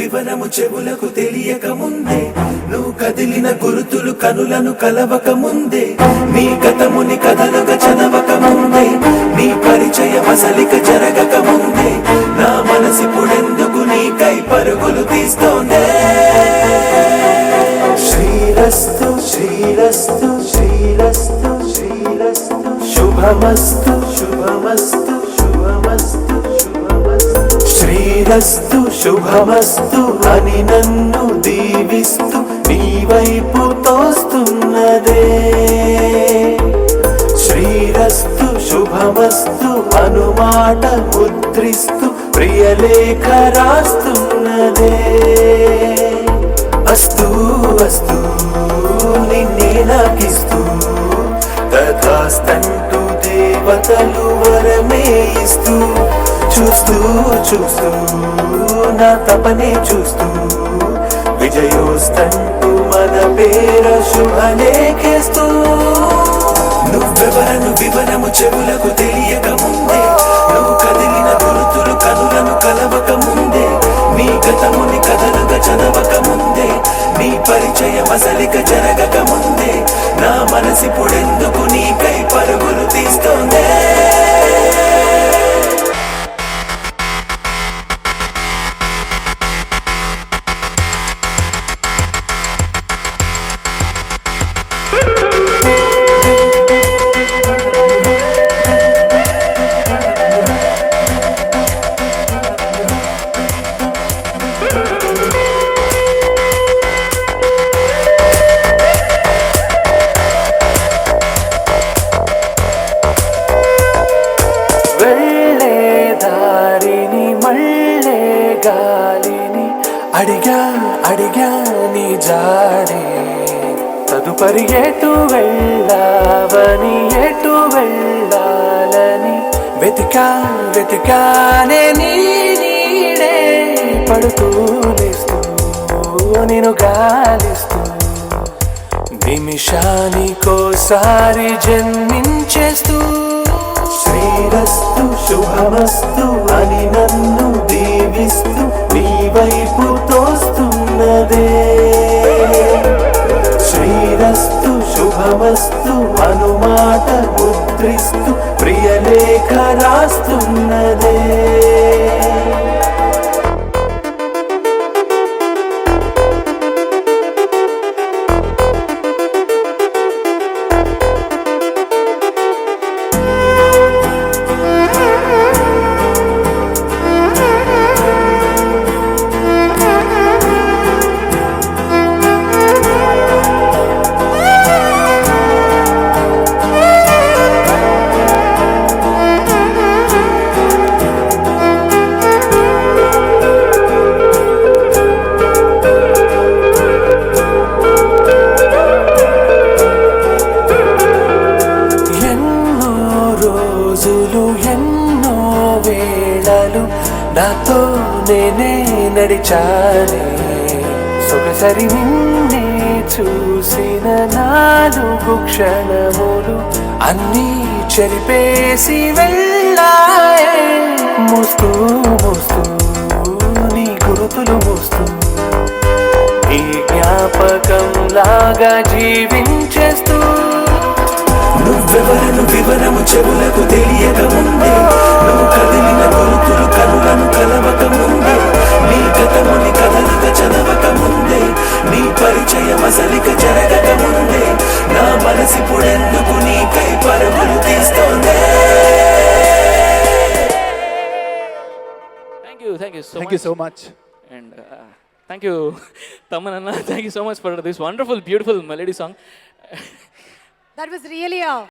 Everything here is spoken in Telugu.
వివరము చెవులకు తెలియక ముందే నువ్వు కదిలిన గురుతులు కనులను కలవక ముందే నీ గతముని కథలుగా చదవక ముందే నీ పరిచయ మసలిక జరగక ముందే నా మనసిపుడెందుకు నీకై పరుగులు తీస్తోందే. శ్రీరస్తు శ్రీరస్తు శ్రీరస్తు శ్రీరస్తు శుభమస్తు శుభమస్తు శుభమస్తు శుభమస్తు శ్రీరస్తు శుభమస్తు అని నన్ను దీవిస్తూ నీ వైపు తోస్తున్నదే. శ్రీరస్తు శుభమస్తు అనుమాట ముద్రిస్తూ ప్రియలేఖ రాస్తున్నదే. అస్తు అస్తు నిన్నే నాకిస్తూ తథాస్తంటూ దేవతలు వరమే ఇస్తూ చూస్తూ చూస్తూ నా తపనే చూస్తూ విజయోస్తంటూ మన పేర శుభలేఖేస్తూ నువ్వెవరను వివరము చెవులకు తెలియక ముందే నువ్వు కదిలిన గురుతులు కనులను కలవక ముందే నీ గతముని కథలుగా చదవక ముందే నీ పరిచయ మసలిక జరగక ముందే నా మనసిపుడెందుకు నీకై పరుగులు తీస్తోందే. గాలిని అడిగా అడిగా నీ జాడే తదుపరి ఎటు వెళ్ళావని ఎటు వెళ్ళాలని వెతికా వెతికానే నీ నీడే పడుతూ లేస్తూ నేను గాలిస్తూ నిమిషానికోసారి జన్మించేస్తూ శ్రీరస్తు శుభమస్తు అని నన్ను దీవిస్తూ నీ వైపు తోస్తున్నదే. శ్రీరస్తు శుభమస్తు అనుమాట ముద్రిస్తూ ప్రియలేఖ రాస్తున్నదే. ఎన్నో వేళలు నాతో నేనే నడిచానే సొగసరి నిన్నే చూసిన 4 క్షణములు అన్నీ చెరిపేసి వెళ్ళాయే. మోస్తూ మోస్తూ నీ గురుతులు మోస్తూ ఈ జ్ఞాపకం లాగా జీవించేస్తూ నువ్వెవరను వివరము చెవులకు తెలియక ముందే నువ్వు కదిలిన గురుతులు కనులను కలవక ముందే నీ గతముని కథలుగా చదవక ముందే నీ పరిచయ మసలిక జరగక ముందే నా మనసిపుడెందుకు నీకై పరుగులు తీస్తోందే. Thank you so much. And thank you, Taman Anna. Thank you so much for this wonderful, beautiful melody song. That was really a